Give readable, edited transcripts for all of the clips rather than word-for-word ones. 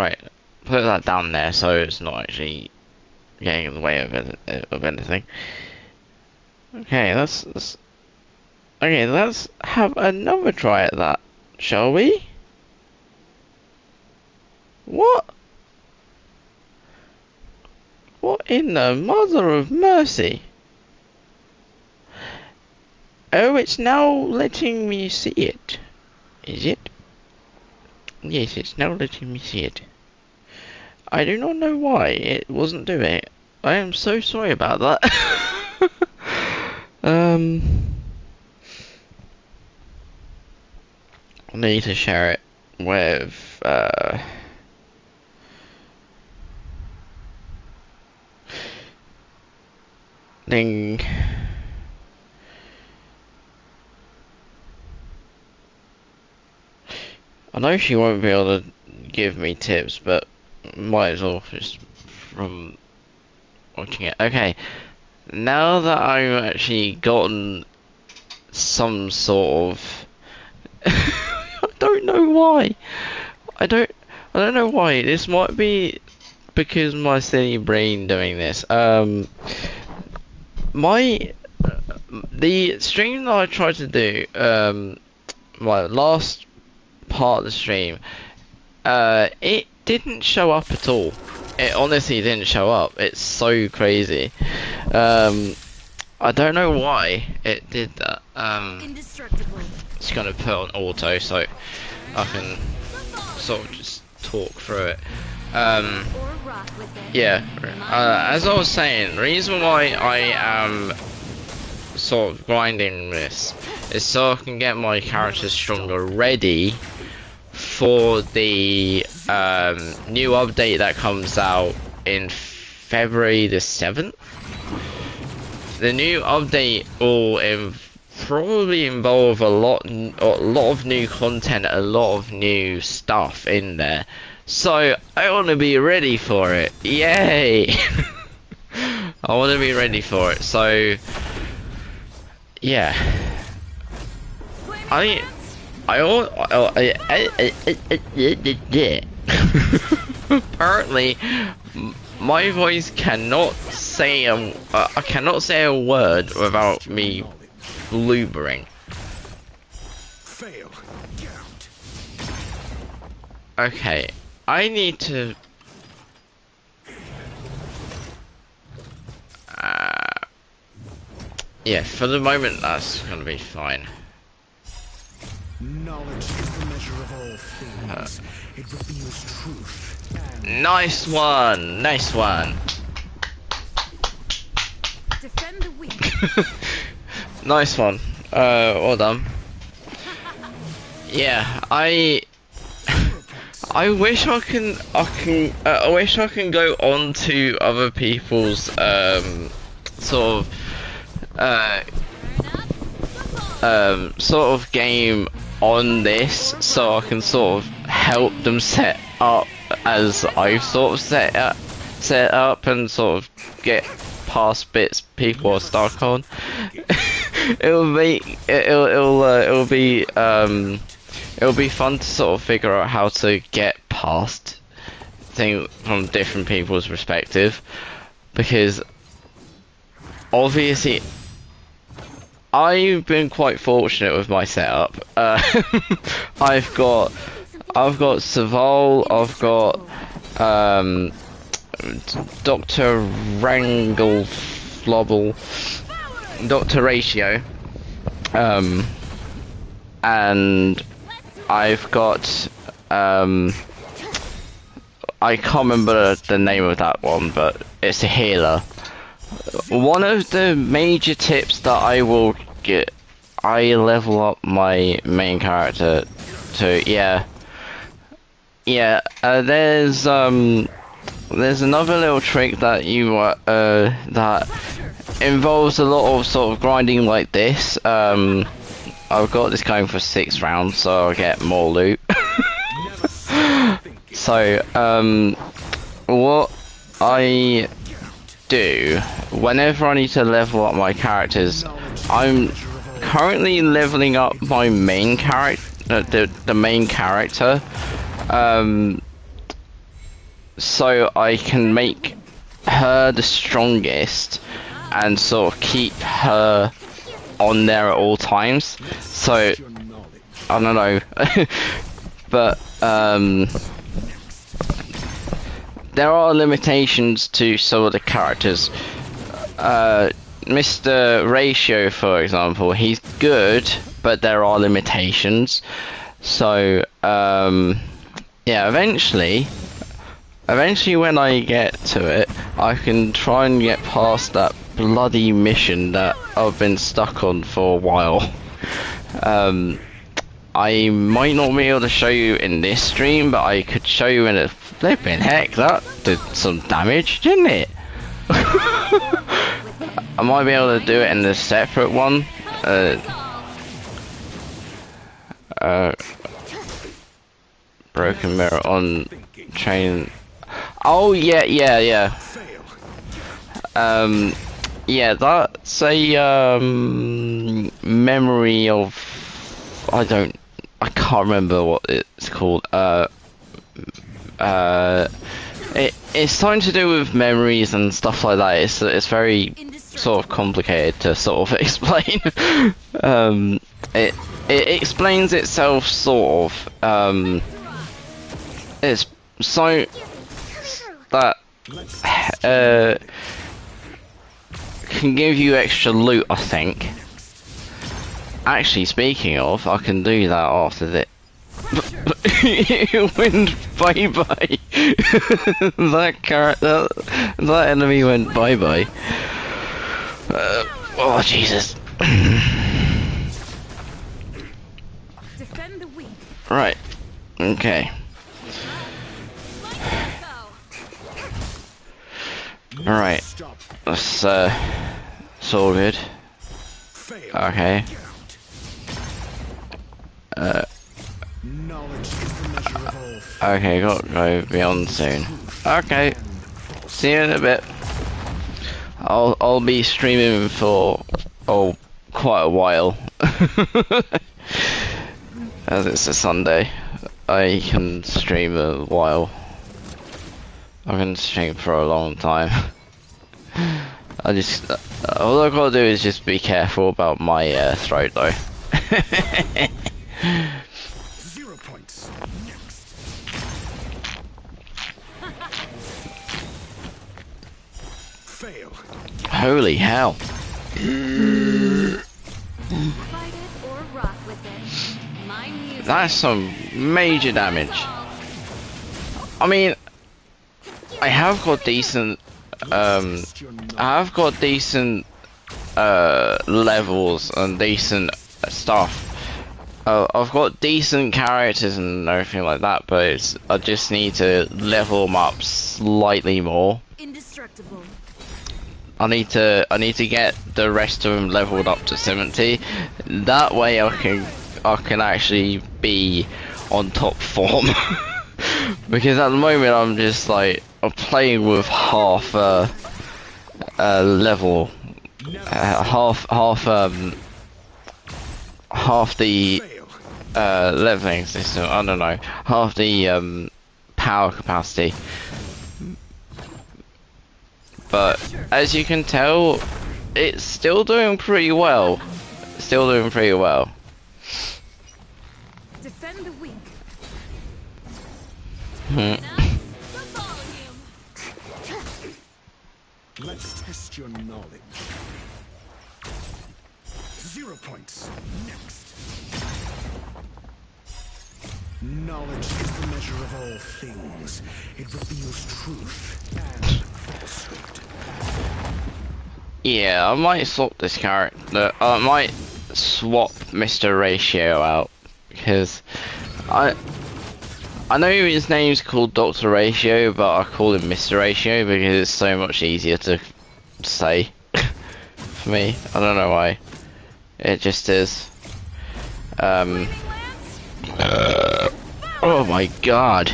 Right, put that down there so it's not actually getting in the way of anything. Okay, let's have another try at that, shall we? What? What in the mother of mercy? Oh, it's now letting me see it. Is it? Yes, it's now letting me see it. I do not know why it wasn't doing it. I am so sorry about that. I need to share it with, Ding. I know she won't be able to give me tips, but might as well just from watching it. Okay, now that I've actually gotten some sort of I don't know why. I don't I don't know why. This might be because my silly brain doing this. My the stream that I tried to do, my last part of the stream, it didn't show up at all. It honestly didn't show up. It's so crazy. I don't know why it did that. Just gonna put on auto so I can sort of just talk through it. Yeah. As I was saying, the reason why I am sort of grinding this is so I can get my characters stronger, ready for the new update that comes out in February the 7th. The new update will probably involve a lot of new content, a lot of new stuff in there. So I want to be ready for it. Yay! I want to be ready for it. So yeah, apparently my voice cannot say I cannot say a word without me blubbering. Okay, I need to yeah, for the moment that's gonna be fine. Knowledge is the measure of all things. It reveals truth. Nice one! Nice one! Defend the weak. Nice one. Well done. Yeah, I wish I can go on to other people's sort of game on this, so I can sort of help them set up as I've sort of set up and sort of get past bits people are stuck on. it'll be fun to sort of figure out how to get past things from different people's perspective, because obviously I've been quite fortunate with my setup. I've got Saval, I've got Dr. Wrangle Flobble, Dr. Ratio, and I've got I can't remember the name of that one, but it's a healer. One of the major tips that I will get, I level up my main character to, there's another little trick that that involves a lot of sort of grinding like this. I've got this going for 6 rounds, so I'll get more loot. So, what I do whenever I need to level up my characters, I'm currently leveling up my main character, the main character, so I can make her the strongest and sort of keep her on there at all times. So I don't know, but there are limitations to some of the characters. Mr. Ratio, for example, he's good, but there are limitations. So yeah, eventually when I get to it, I can try and get past that bloody mission that I've been stuck on for a while. I might not be able to show you in this stream, but I could show you in a flipping heck. That did some damage, didn't it? I might be able to do it in a separate one. Broken mirror on train. Oh yeah. Yeah, that's a memory of. I can't remember what it's called. It's something to do with memories and stuff like that. It's very sort of complicated to sort of explain. It explains itself sort of. It's so that can give you extra loot, I think. Actually, speaking of, I can do that after this. It went bye bye. that enemy went bye bye. Oh Jesus. Right. Okay. Alright. That's it's all good. Okay. Okay, got to go beyond soon. Okay, see you in a bit. I'll be streaming for quite a while. As it's a Sunday, I can stream a while. I can stream for a long time. All I gotta do is just be careful about my throat though. 0 points. Next. Fail. Holy hell. That's some major damage. I mean, I have got decent levels and decent stuff. I've got decent characters and everything like that, but I just need to level them up slightly more. Indestructible. I need to get the rest of them leveled up to 70. That way I can actually be on top form. Because at the moment I'm just like I'm playing with half level, half the leveling system. I don't know, half the power capacity. But as you can tell, it's still doing pretty well. Defend the weak. Let's test your knowledge. 0 points. Next. Knowledge is the measure of all things. It reveals truth and falsehood. Yeah, I might swap this character. I might swap Mr. Ratio out because I know his name's called Dr. Ratio, but I call him Mr. Ratio because it's so much easier to say for me. I don't know why. It just is. Oh my god.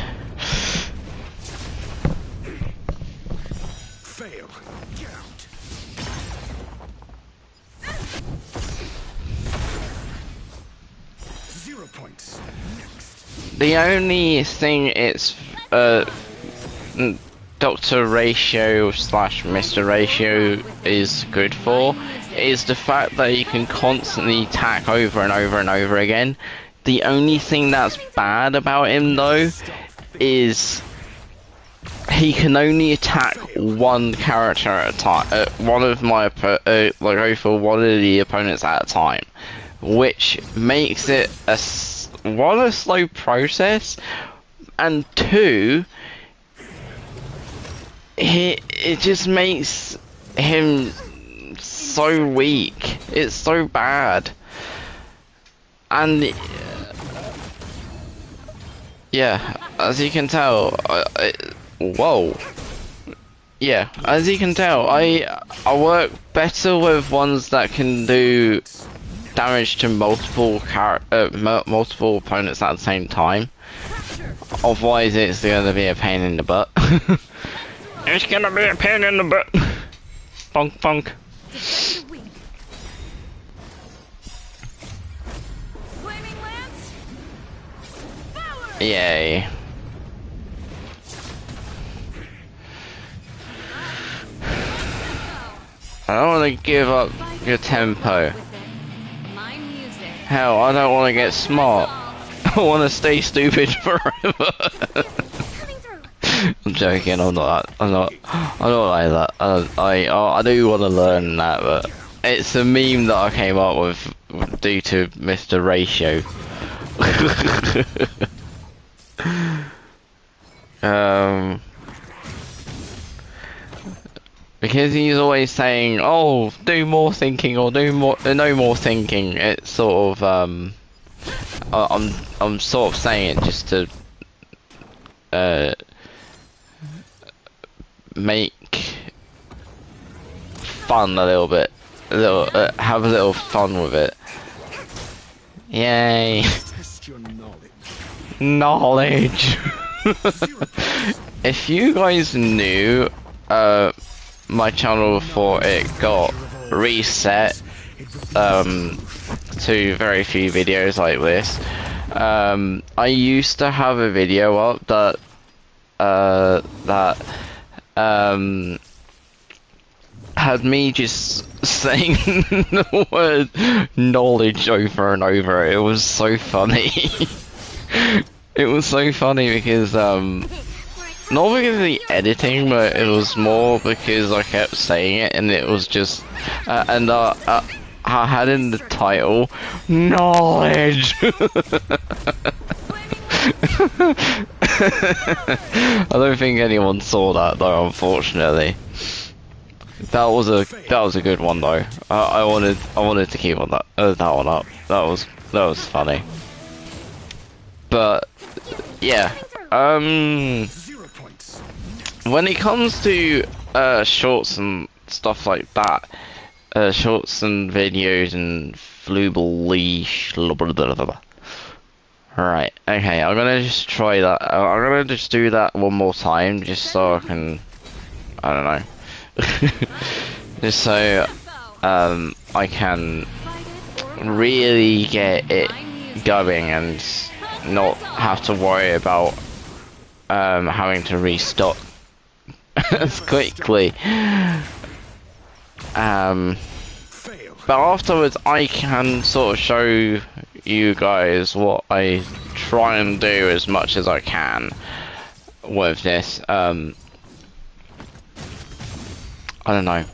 Fail. Get out. Zero points. Next. The only thing it's Dr. Ratio slash Mr. Ratio is good for is the fact that you can constantly attack over and over and over again. The only thing that's bad about him though is he can only attack one character at a time, one of my over one of the opponents at a time, which makes it a slow process, and two, it just makes him so weak. It's so bad, and yeah, as you can tell, whoa. Yeah, as you can tell, I work better with ones that can do damage to multiple multiple opponents at the same time. Otherwise, it's gonna be a pain in the butt. It's gonna be a pain in the butt. Bonk bonk. Yay. I don't want to give up your tempo. Hell, I don't want to get smart. I want to stay stupid forever. I'm joking. I'm not like that. I do want to learn that, but it's a meme that I came up with due to Mr. Ratio. Because he's always saying, "Oh, do more thinking," or "Do more, no more thinking." It's sort of I'm sort of saying it just to make fun a little bit, have a little fun with it. Yay! Knowledge. If you guys knew, my channel before it got reset to very few videos like this, I used to have a video up that had me just saying the word knowledge over and over. It was so funny. It was so funny because not because of the editing, but it was more because I kept saying it, and it was just I had in the title knowledge. I don't think anyone saw that though, unfortunately. That was a good one though. I wanted to keep on that one up. That was funny. But yeah, when it comes to shorts and stuff like that, shorts and videos and flooble leash, right, okay, I'm gonna just try that. I'm gonna just do that one more time, just so I can, I don't know, just so I can really get it going and not have to worry about having to restock as quickly. But afterwards I can sort of show you guys what I try and do as much as I can with this. I don't know.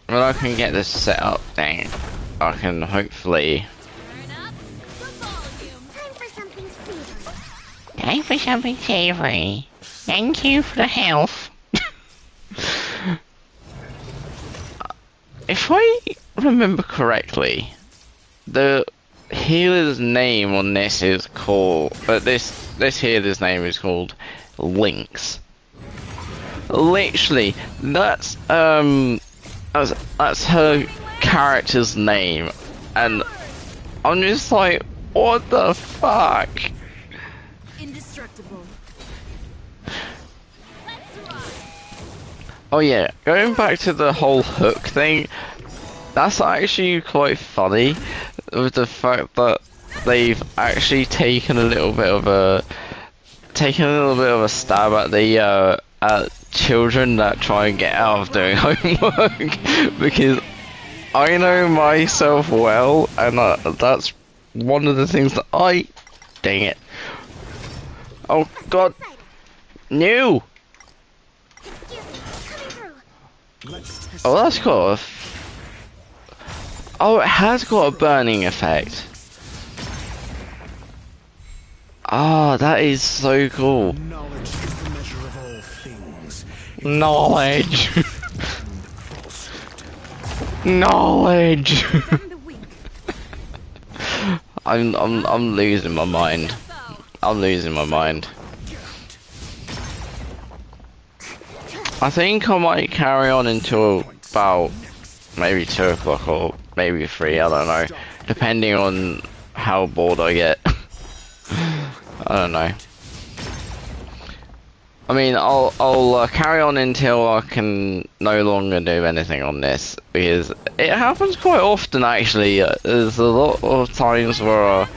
When I can get this set up thing, I can hopefully. Time for something savory. Thank you for the health. If I remember correctly, the healer's name on this is called. This healer's name is called Lynx. Literally, that's her character's name, and I'm just like, what the fuck? Indestructible. Oh yeah, going back to the whole hook thing, that's actually quite funny, with the fact that they've actually taken a little bit of a stab at the at children that try and get out of doing homework because I know myself well, and that's one of the things that dang it. Oh god. No! Oh, that's got a... Oh, it has got a burning effect. Ah, that is so cool. Knowledge is the measure of all things. Knowledge. Knowledge. I'm losing my mind. I'm losing my mind. I think I might carry on until about maybe 2 o'clock or maybe 3, I don't know. Depending on how bored I get. I don't know. I mean, I'll carry on until I can no longer do anything on this, because it happens quite often actually. There's a lot of times where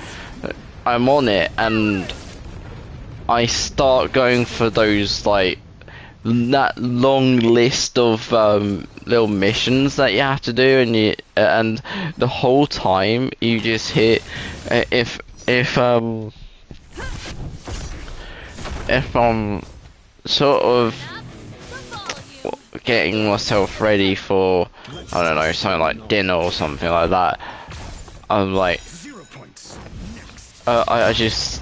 I'm on it and I start going for those, like, that long list of little missions that you have to do, and the whole time you just hit if I'm sort of getting myself ready for, I don't know, something like dinner or something like that, I'm like, I just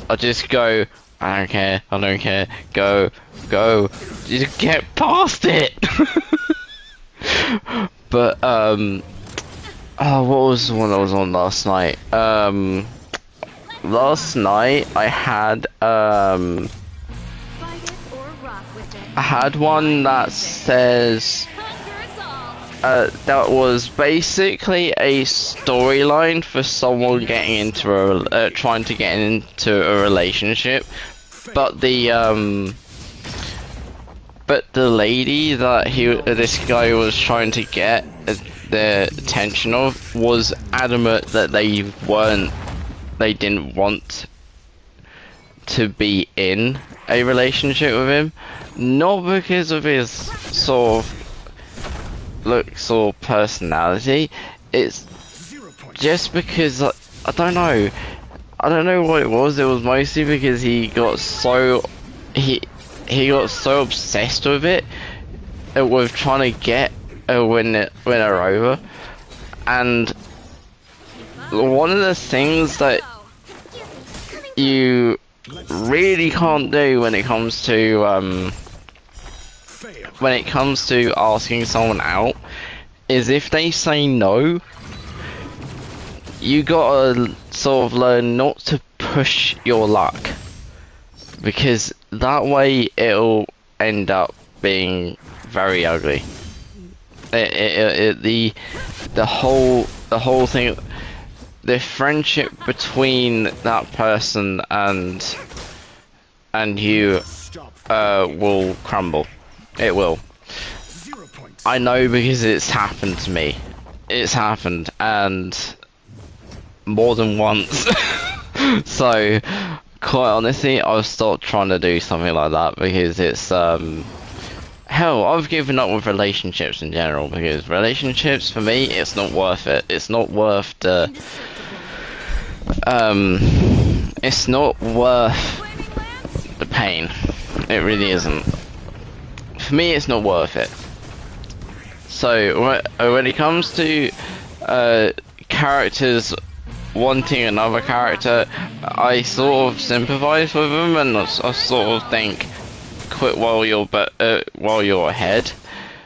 go, I don't care, go, just get past it. But oh, what was the one I was on last night? Last night I had one that says that was basically a storyline for someone getting into trying to get into a relationship, but the lady that this guy was trying to get the attention of was adamant that they didn't want to be in a relationship with him, not because of his sort of looks or personality. It's just because I don't know what it was. It was mostly because he got so obsessed with it, with trying to get a winner over, and one of the things that you really can't do when it comes to asking someone out is, if they say no, you gotta sort of learn not to push your luck, because that way it'll end up being very ugly. The whole thing, the friendship between that person and you will crumble. It will. I know, because it's happened to me. It's happened, and more than once. So quite honestly, I've stopped trying to do something like that, because it's hell, I've given up with relationships in general, because relationships for me, it's not worth it. It's not worth the it's not worth the pain. It really isn't. For me, it's not worth it. So when it comes to characters wanting another character, I sort of sympathize with them, and I sort of think, quit while you're ahead,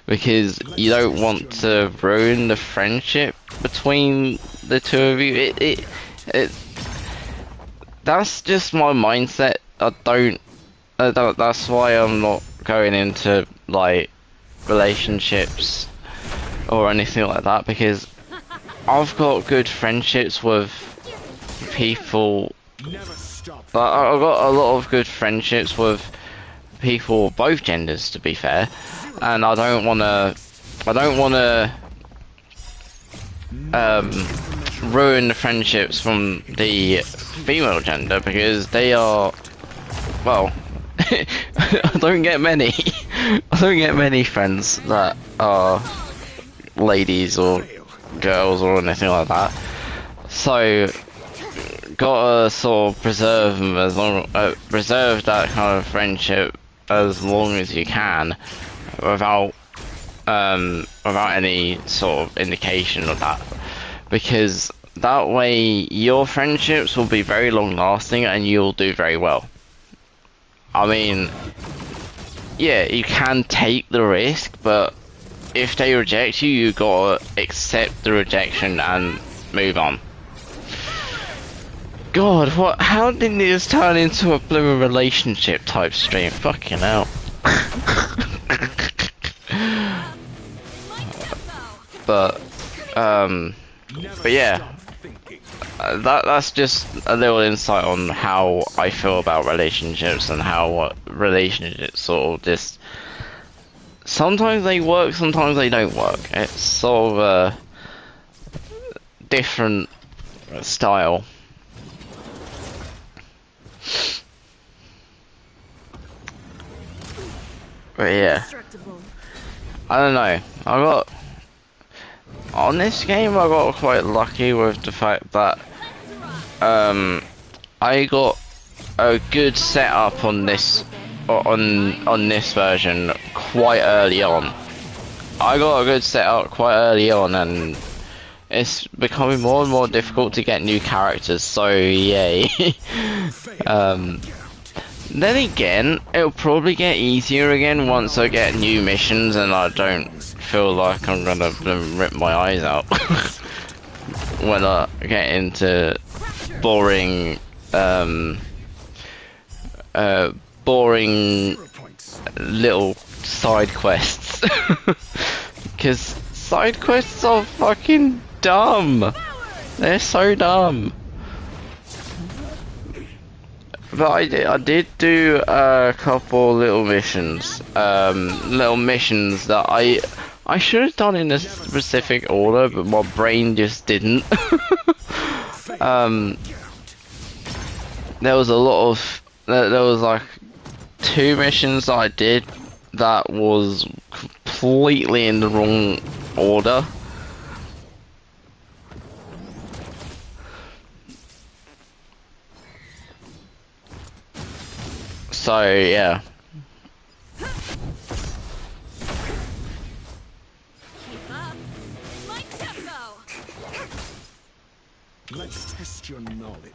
because you don't want to ruin the friendship between the two of you. That's just my mindset. That's why I'm not going into, like, relationships or anything like that, because I've got good friendships with people. I've got a lot of good friendships with people of both genders, to be fair, and I don't wanna ruin the friendships from the female gender because they are, well, I don't get many. I don't get many friends that are ladies or girls or anything like that. So gotta sort of preserve them as long, preserve that kind of friendship as long as you can, without any sort of indication of that, because that way your friendships will be very long lasting and you'll do very well. I mean, yeah, you can take the risk, but if they reject you, you gotta accept the rejection and move on. God, what? How did this turn into a blooming relationship type stream? Fucking hell. But yeah, that's just a little insight on how I feel about relationships and how relationships sort of just sometimes they work, sometimes they don't work. It's sort of a different style. But yeah, I don't know. On this game I got quite lucky with the fact that I got a good setup on this version quite early on. I got a good setup quite early on, and it's becoming more and more difficult to get new characters, so yay. Then again, it'll probably get easier again once I get new missions and I don't feel like I'm gonna rip my eyes out when I get into boring boring little side quests. Because side quests are fucking dumb. They're so dumb. But I did do a couple little missions that I should have done in a specific order, but my brain just didn't. There was a lot of there was like 2 missions that I did that was completely in the wrong order. So yeah. Let's test your knowledge.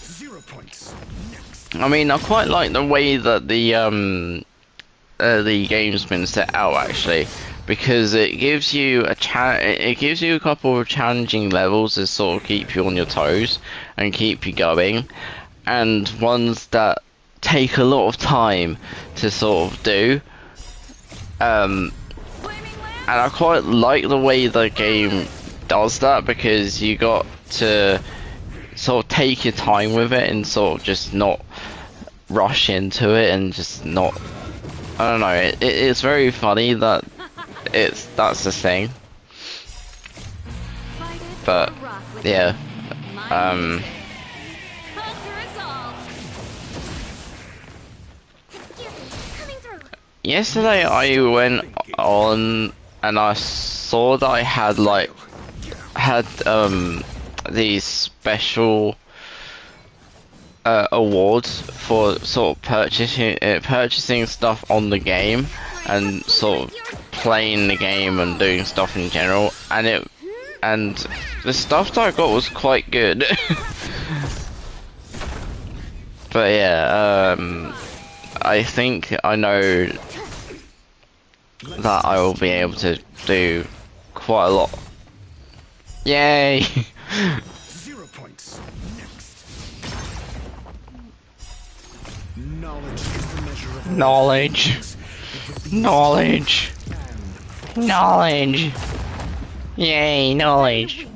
0 points. Next. I mean, I quite like the way that the game's been set out actually, because it gives you a couple of challenging levels to sort of keep you on your toes and keep you going, and ones that take a lot of time to sort of do. And I quite like the way the game does that, because you got to sort of take your time with it and sort of just not rush into it and just not, I don't know, it's very funny that that's the thing. But yeah, yesterday I went on and I saw that I had these special awards for sort of purchasing stuff on the game and sort of playing the game and doing stuff in general, and the stuff that I got was quite good. But yeah, I think I know that I will be able to do quite a lot. Yay! 0 points. Next. Knowledge is the measure of Knowledge. Knowledge. Knowledge. Yay, knowledge.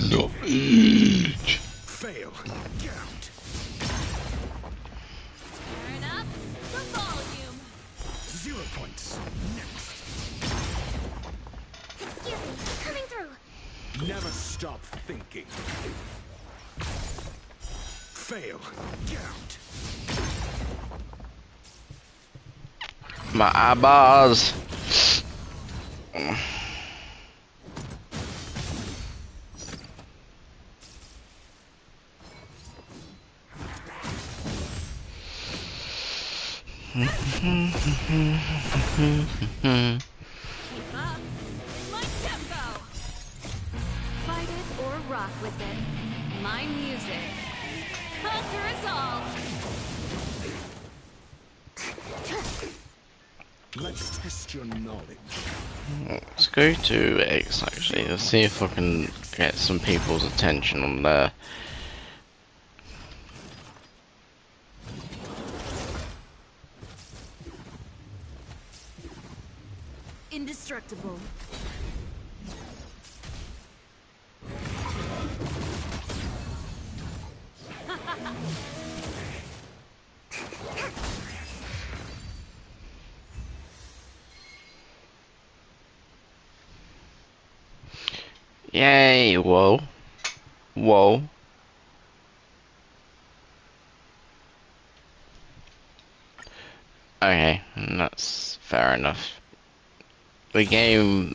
Knowledge. Fail. Get out. points. Next. Excuse me, coming through. Never stop thinking. Fail. Get out. My eyeballs. Keep up. My tempo. Fight it or rock with it. My music. Conquer us all. Let's test your knowledge. Let's go to X actually. Let's see if I can get some people's attention on there. Indestructible. Yay! Whoa. Whoa. Okay, that's fair enough. The game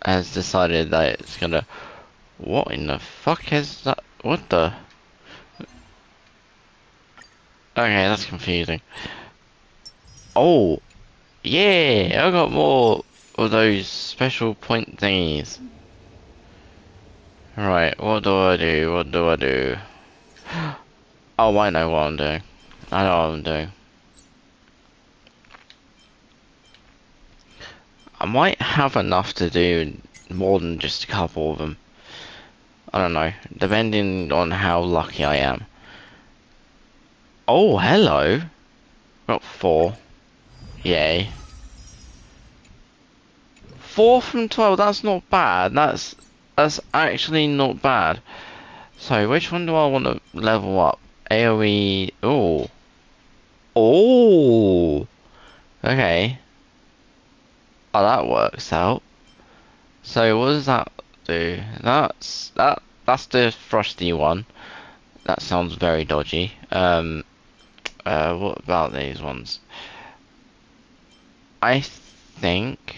has decided that it's gonna... What in the fuck is that? What the... Okay, that's confusing. Oh! Yeah! I got more of those special point thingies. Right, what do I do? What do I do? Oh, I know what I'm doing. I know what I'm doing. I might have enough to do more than just a couple of them. I don't know, depending on how lucky I am. Oh, hello! Got 4. Yay. 4 from 12, that's not bad. That's actually not bad. So, which one do I want to level up? AoE... Oh. Oh! Okay. Oh, that works out. So, what does that do? That's the frosty one. That sounds very dodgy. What about these ones? I think...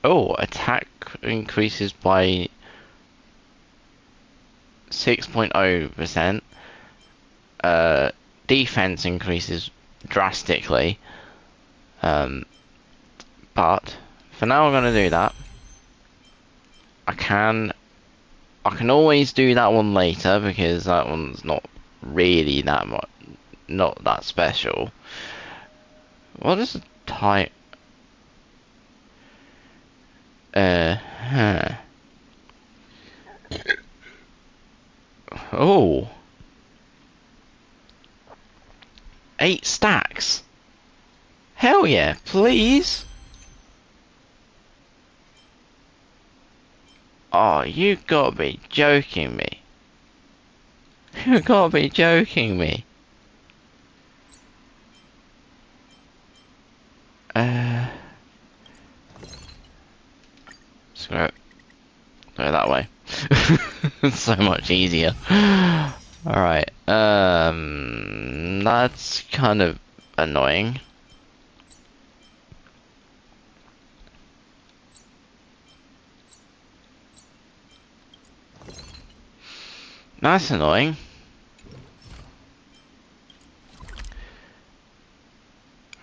Oh, attack increases by 6.0%. Defense increases drastically. But for now I'm gonna do that. I can always do that one later because that one's not really that much, not that special. What is the type? Huh. Oh. 8 stacks. Hell yeah, please. Oh, you gotta be joking me. You gotta be joking me. Screw it. Go that way. It's so much easier. Alright, that's kind of annoying. That's annoying.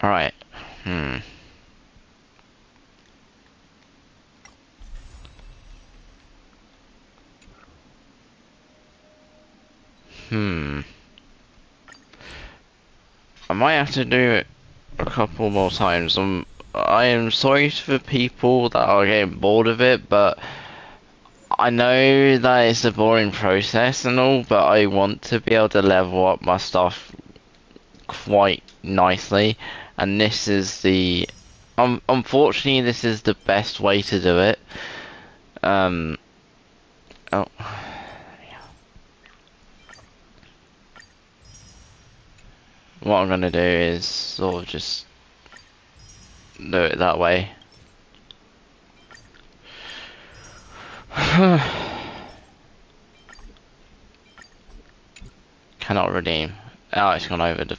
Alright, I might have to do it a couple more times. I am sorry for people that are getting bored of it, but I know that it's a boring process and all, but I want to be able to level up my stuff quite nicely, and this is the... unfortunately, this is the best way to do it. Oh. What I'm gonna do is sort of just do it that way. Cannot redeem. Oh, it's gone over the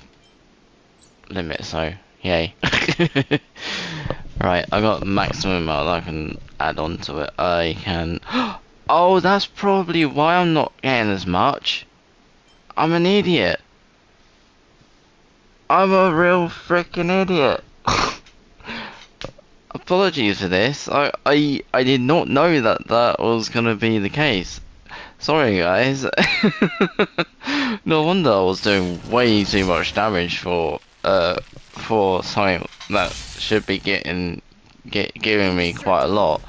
limit, so yay. Right, I got maximum amount I can add on to it. I can. Oh, that's probably why I'm not getting as much. I'm an idiot. I'm a real freaking idiot. Apologies for this. I did not know that that was gonna be the case. Sorry, guys. No wonder I was doing way too much damage for something that should be giving me quite a lot.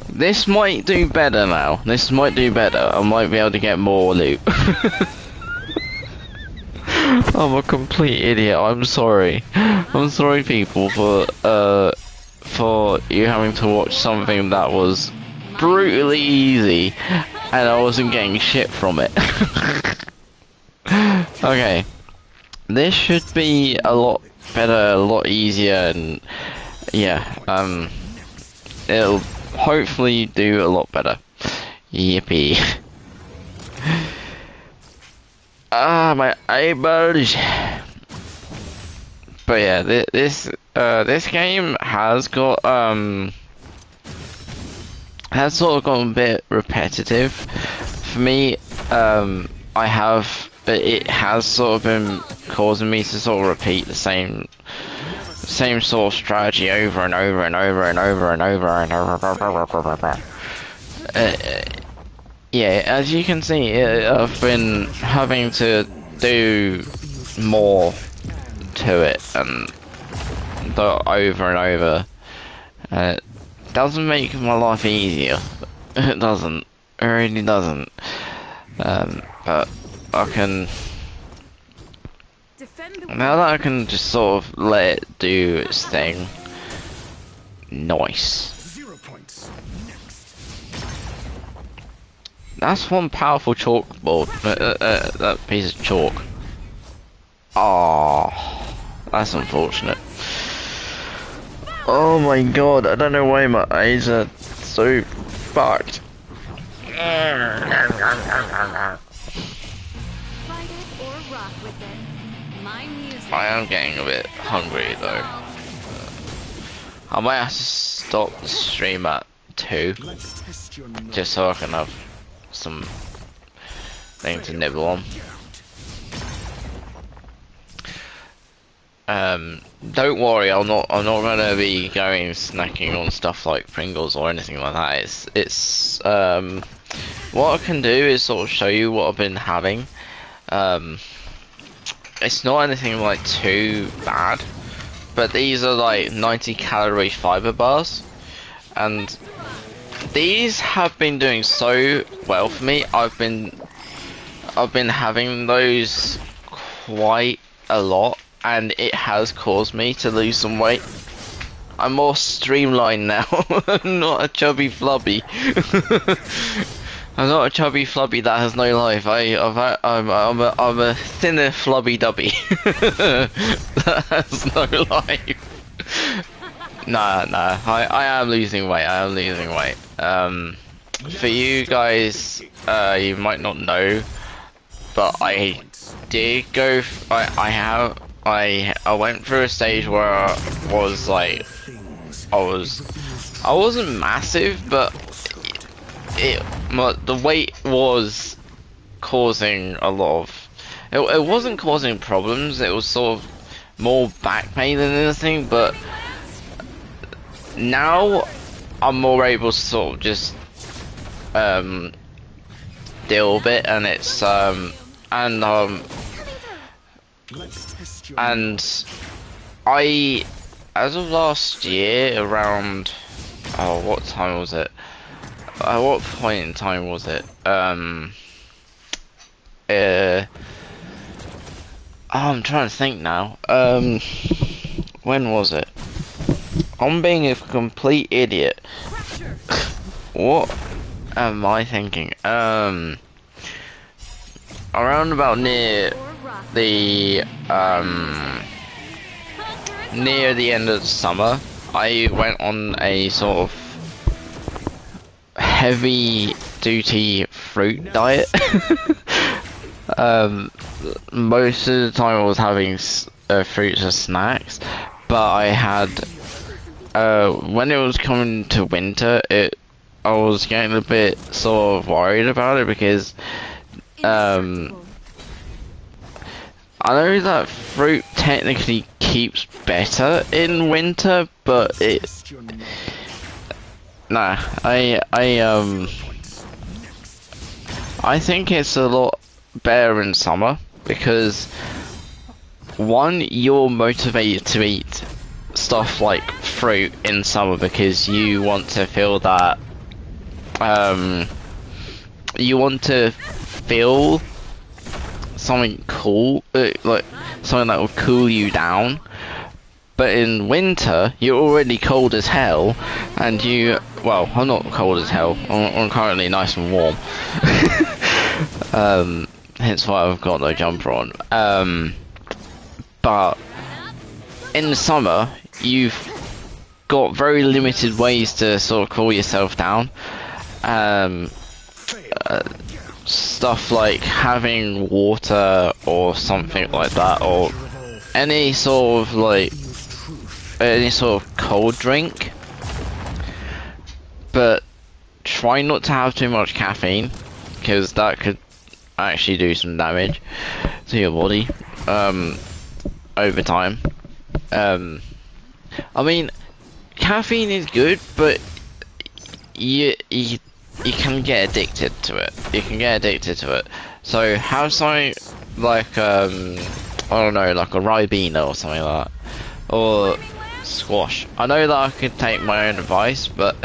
This might do better now. This might do better. I might be able to get more loot. I'm a complete idiot. I'm sorry. I'm sorry, people, for you having to watch something that was brutally easy, and I wasn't getting shit from it. Okay, this should be a lot better, a lot easier, and yeah, it'll hopefully do a lot better. Yippee. Ah, my eyeballs. But yeah, this game has got has sort of gotten a bit repetitive for me. It has sort of been causing me to sort of repeat the same sort of strategy over and over and over and over and over and over. Yeah, as you can see, I've been having to do more to it and over and over. It doesn't make my life easier. It doesn't. It really doesn't. But I can. Now that I can just sort of let it do its thing. Nice. That's one powerful chalkboard. That piece of chalk. Oh, that's unfortunate. Oh my god, I don't know why my eyes are so fucked. I am getting a bit hungry though. I might have to stop the stream at 2, just so I can have some thing to nibble on. Don't worry, I'm not gonna be going snacking on stuff like Pringles or anything like that. It's what I can do is sort of show you what I've been having. It's not anything like too bad, but these are like 90 calorie fiber bars, and these have been doing so well for me. I've been having those quite a lot, and it has caused me to lose some weight. I'm more streamlined now. I'm not a chubby flubby. I'm not a chubby flubby that has no life. I'm a thinner flubby dubby that has no life. Nah, I am losing weight. I am losing weight. For you guys, you might not know, but I did go. I went through a stage where I was like, I wasn't massive, but the weight was causing a lot of. It wasn't causing problems. It was sort of more back pain than anything, but now I'm more able to sort of just deal with it, and it's and I, as of last year, around what time was it? At what point in time was it? I'm trying to think now. When was it? I'm being a complete idiot. What am I thinking? Around about near the near the end of the summer, I went on a sort of heavy duty fruit diet. Most of the time I was having fruits as snacks, but I had when it was coming to winter, I was getting a bit sort of worried about it because I know that fruit technically keeps better in winter, but I think it's a lot better in summer because one, you're motivated to eat stuff like fruit in summer because you want to feel that you want to feel something cool, like something that will cool you down. But in winter, you're already cold as hell, and well, I'm not cold as hell. I'm currently nice and warm. Hence why I've got no jumper on. But in the summer, you've got very limited ways to sort of cool yourself down. Stuff like having water or something like that, or any sort of cold drink, but try not to have too much caffeine because that could actually do some damage to your body over time. I mean, caffeine is good, but you can get addicted to it. So have something like I don't know, like a Ribena or something like that, or squash. I know that I could take my own advice, but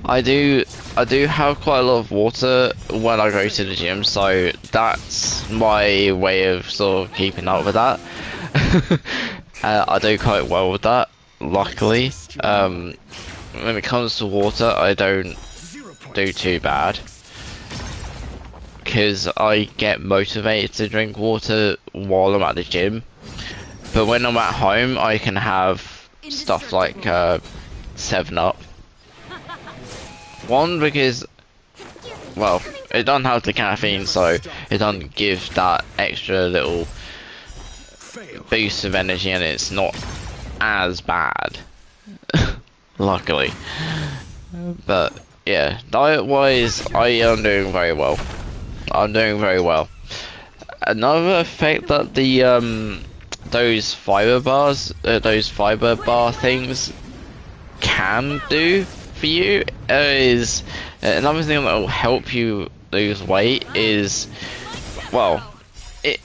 I do have quite a lot of water when I go to the gym, so that's my way of sort of keeping up with that. I do quite well with that, luckily. When it comes to water, I don't do too bad because I get motivated to drink water while I'm at the gym, but when I'm at home I can have stuff like 7-Up. One, because well, it doesn't have the caffeine, so it doesn't give that extra little boost of energy, and it's not as bad luckily. But yeah, diet wise, I am doing very well. Another effect that the those fiber bar things can do for you is another thing that will help you lose weight is, well, it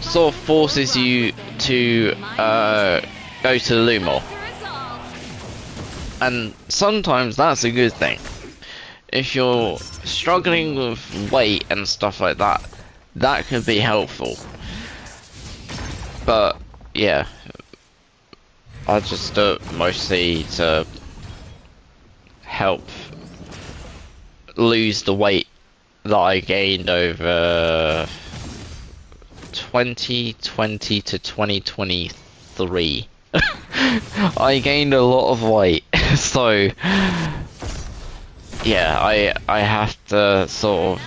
sort of forces you to go to the loo more. And sometimes that's a good thing. If you're struggling with weight and stuff like that, that could be helpful. But yeah, I just do it mostly to help lose the weight that I gained over 2020 to 2023. I gained a lot of weight, so yeah, I have to sort of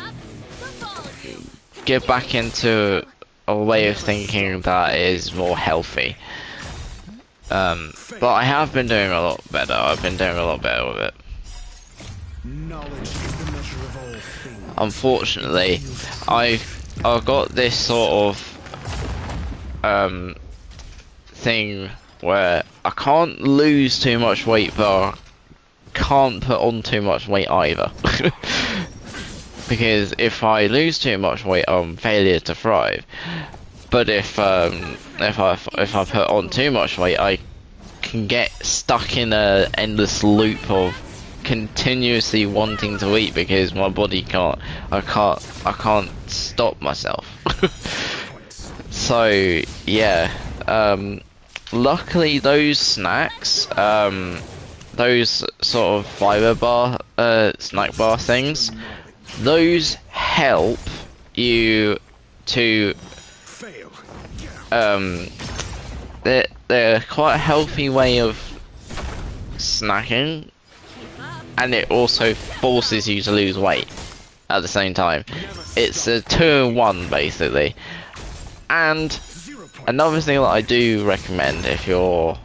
get back into a way of thinking that is more healthy. But I have been doing a lot better. I've been doing a lot better with it. Unfortunately, I've got this sort of thing where I can't lose too much weight, but I can't put on too much weight either. Because if I lose too much weight, I'm failure to thrive. But if I put on too much weight, I can get stuck in a endless loop of continuously wanting to eat because my body I can't stop myself. So yeah, luckily those snacks, those sort of fiber bar, snack bar things, those help you to they're quite a healthy way of snacking, and it also forces you to lose weight at the same time. It's a 2-in-1 basically. And another thing that I do recommend if you're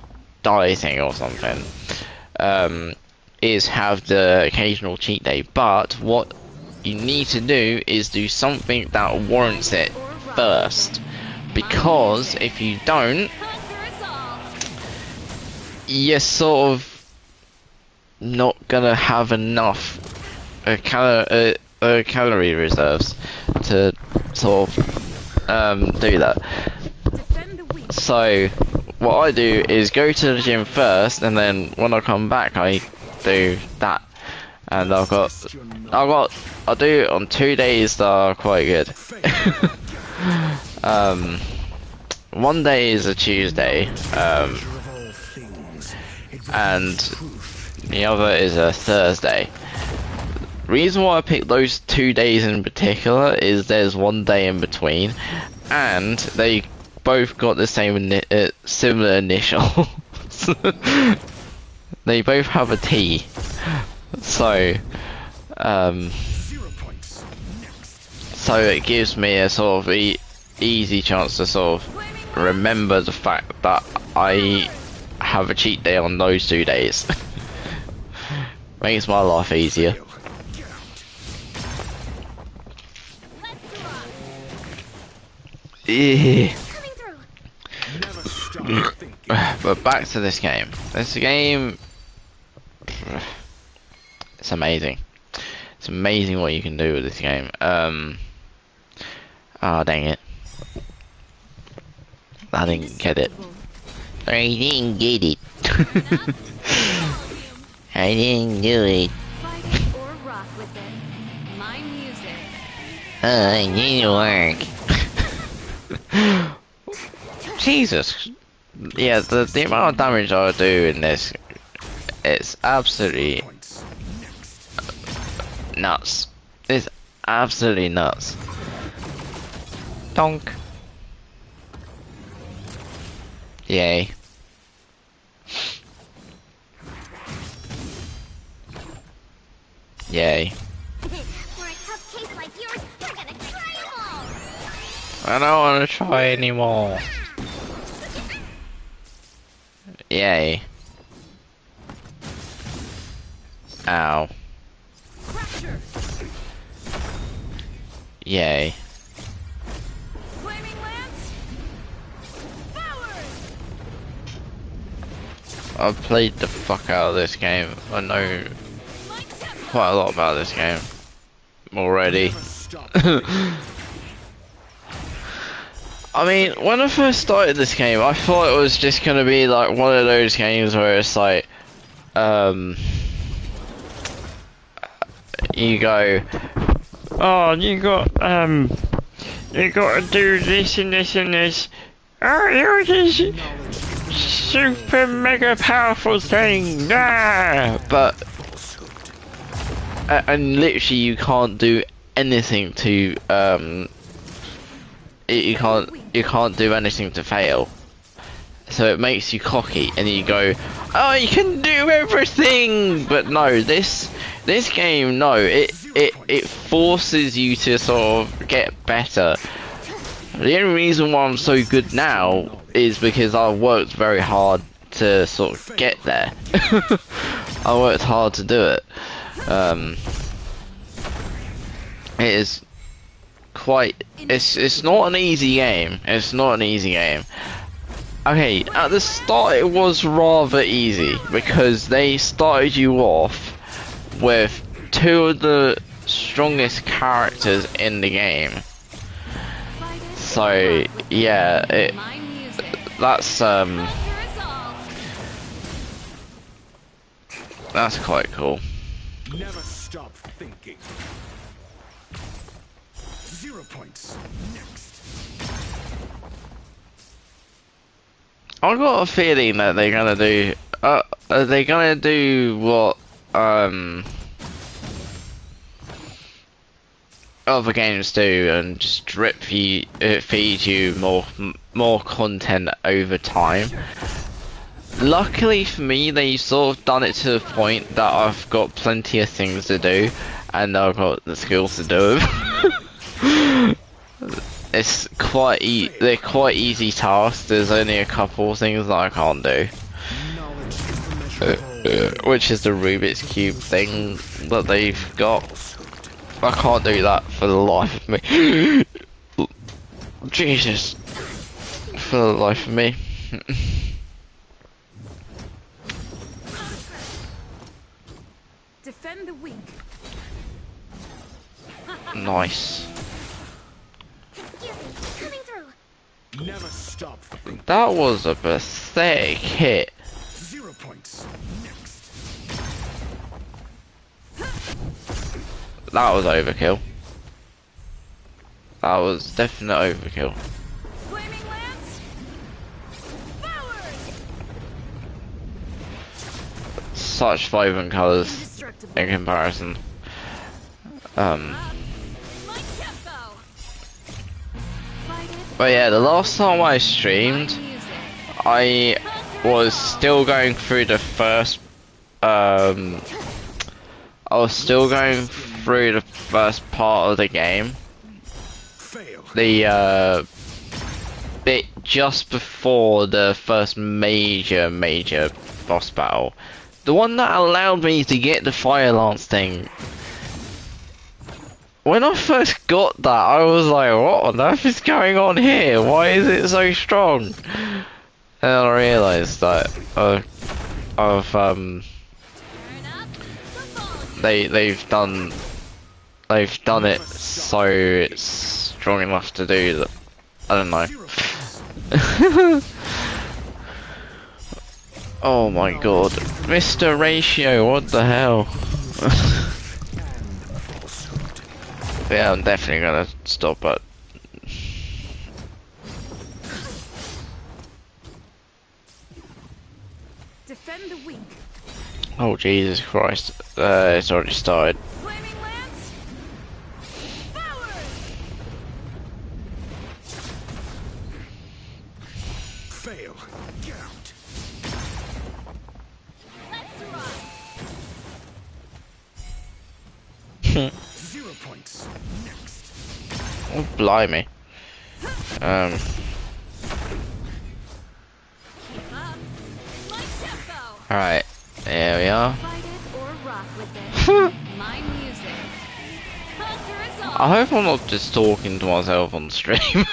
dieting or something, is have the occasional cheat day. But what you need to do is do something that warrants it first, because if you don't, you're sort of not gonna have enough calorie reserves to sort of do that. So what I do is go to the gym first, and then when I come back I do that. And I'll do it on 2 days that are quite good. One day is a Tuesday, and the other is a Thursday. Reason why I picked those 2 days in particular is there's one day in between, and they both got the same similar initial. They both have a T, so so it gives me a sort of easy chance to sort of remember the fact that I have a cheat day on those 2 days. Makes my life easier. Yeah. But back to this game. This game, it's amazing. It's amazing what you can do with this game. Oh dang it. I didn't get it. I didn't get it. I didn't do it. I need to work. Jesus. Yeah, the amount of damage I do in this, it's absolutely nuts. It's absolutely nuts. Donk. Yay. Yay. For a tough case like yours, we're gonna try 'em all. I don't want to try anymore. Yay. Ow. Yay. Flaming lance. Forward. I've played the fuck out of this game. I know quite a lot about this game already. I mean, when I first started this game, I thought it was just gonna be like one of those games where it's like, you go, oh, you got to do this and this and this. Oh, you're this super mega powerful thing. Ah! But and literally, you can't do anything to you can't do anything to fail. So it makes you cocky, and you go, oh, you can do everything. But no, this game, no, it forces you to sort of get better. The only reason why I'm so good now is because I worked very hard to sort of get there. I worked hard to do it. It is quite, it's not an easy game. It's not an easy game. Okay, at the start it was rather easy because they started you off with two of the strongest characters in the game. So yeah, that's quite cool. Never stop thinking. 0 points. Next. I got a feeling that they're gonna do. Are they gonna do what other games do and just feed you more more content over time. Luckily for me, they sort of done it to the point that I've got plenty of things to do, and I've got the skills to do them. It's quite they're quite easy tasks. There's only a couple of things that I can't do, which is the Rubik's Cube thing that they've got. I can't do that for the life of me. Jesus, for the life of me. Defend the weak. Nice. Coming through. Never stop. That was a pathetic hit. 0 points. Next. That was overkill. That was definite overkill. Flaming lance. Forward. Such vibrant colours Indestructible. in comparison. My tempo. But yeah, the last time I streamed, Music. I was still going through the first I was still going through the first part of the game. Fail. The bit just before the first major boss battle. The one that allowed me to get the Fire Lance thing. When I first got that, I was like, what on earth is going on here? Why is it so strong? And then I realised that they've done it so it's strong enough to do that. I don't know. Oh my god, Mr. Ratio, what the hell? Yeah, I'm definitely gonna stop it. Defend the weak. Oh Jesus Christ, it's already started. Flaming lance. Forward. Fail. Get out. Let's run. 0 points. Next. Oh blimey. Keep up. My tempo. Alright, there we are. Fight it or rock with it. My music. Conquer us all. I hope I'm not just talking to myself on stream.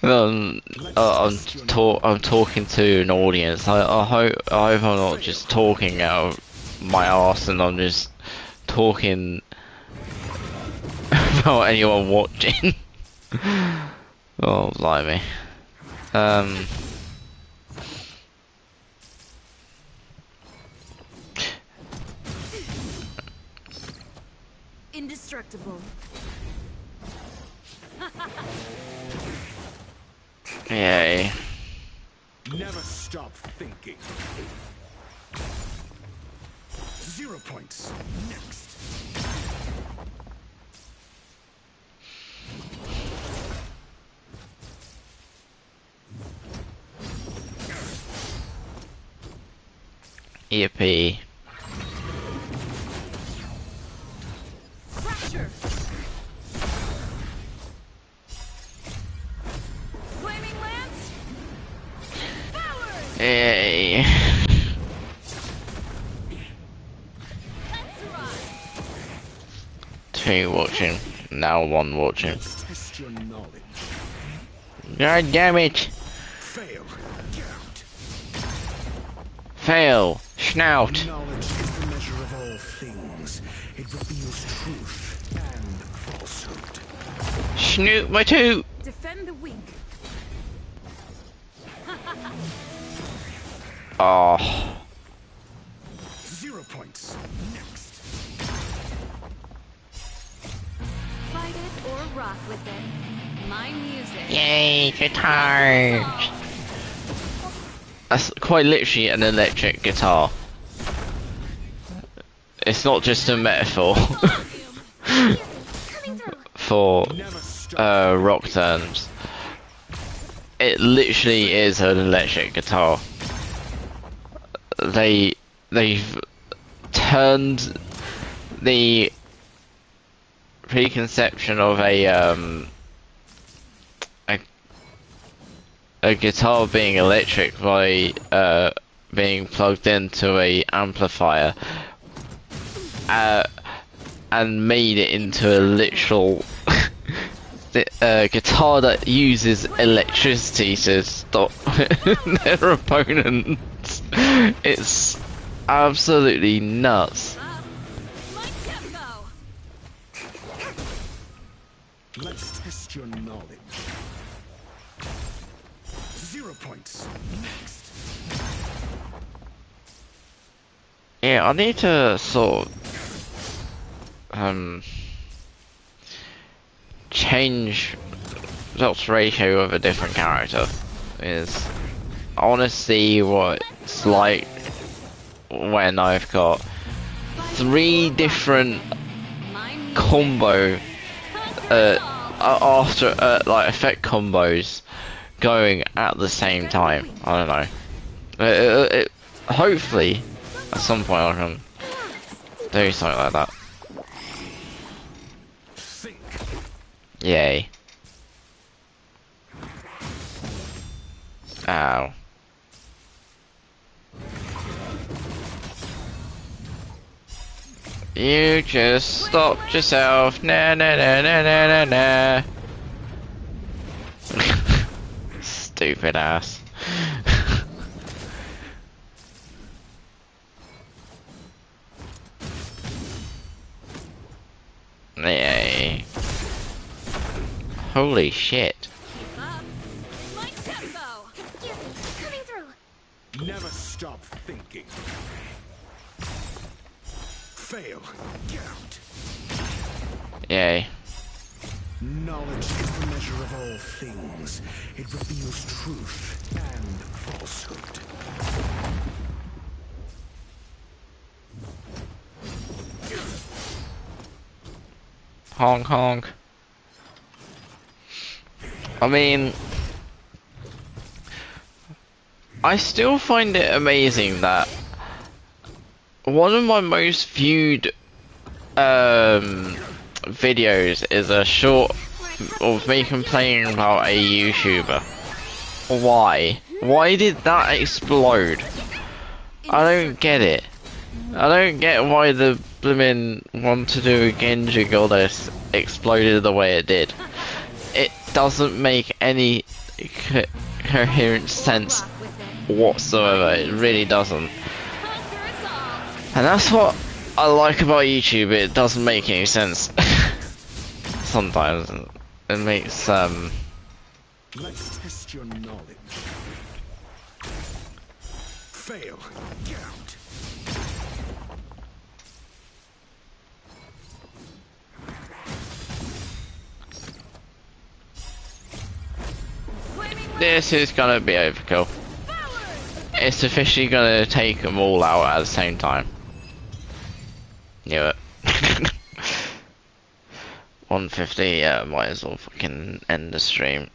I'm talking to an audience. I hope I'm not just talking out of my arse and I'm just talking about anyone watching. Oh blimey. Indestructible. Yay. Never stop thinking. 0 points. Next. Yippee. Fracture. Flaming lance. Forward. Yay. Let's run. 2 watching, now 1 watching. Test your knowledge. God damn it! Fail. Get out. Fail! Snout! Knowledge is the measure of all things. It reveals truth and falsehood. Snoot my toot! Defend the weak. Oh. 0 points. Next. Fight it or rock with it. My music. Yay, guitars! That's quite literally an electric guitar. It's not just a metaphor Coming through. for Never stop. rock terms. it literally is an electric guitar. They've turned the preconception of a guitar being electric by being plugged into a amplifier and made it into a literal guitar that uses electricity to stop their opponents. It's absolutely nuts. My tempo. Let's test your knowledge. 0 points. Next. Yeah, I need to sort of change Dr. ratio of a different character. I want to see what it's like when I've got 3 different My music. combo after like effect combos going at the same time. I don't know. Hopefully at some point I can do something like that. Think. Yay. Ow. You just stopped yourself. Nah nah nah nah nah nah nah. Stupid ass. Yay. Holy shit. Keep up. My tempo. Excuse me, coming through. Never stop thinking. Fail. Get out. Yay. Knowledge is the measure of all things. It reveals truth and falsehood. Honk honk. I mean, I still find it amazing that one of my most viewed videos is a short of me complaining about a YouTuber. Why? Why did that explode? I don't get it. I don't get why the blooming want to do a Genji goddess exploded the way it did. It doesn't make any coherent sense Rock with it. whatsoever. It really doesn't. Conquer us all. And that's what I like about YouTube. It doesn't make any sense. Sometimes it makes Let's test your knowledge. Fail. Get out. Flaming this is gonna be overkill. It's officially gonna take them all out at the same time. Knew it. 150, yeah, might as well fucking end the stream.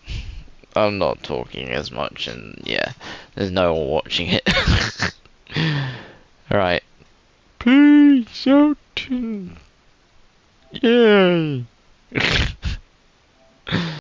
I'm not talking as much, and yeah, there's no one watching it. Alright. Peace out. Yay.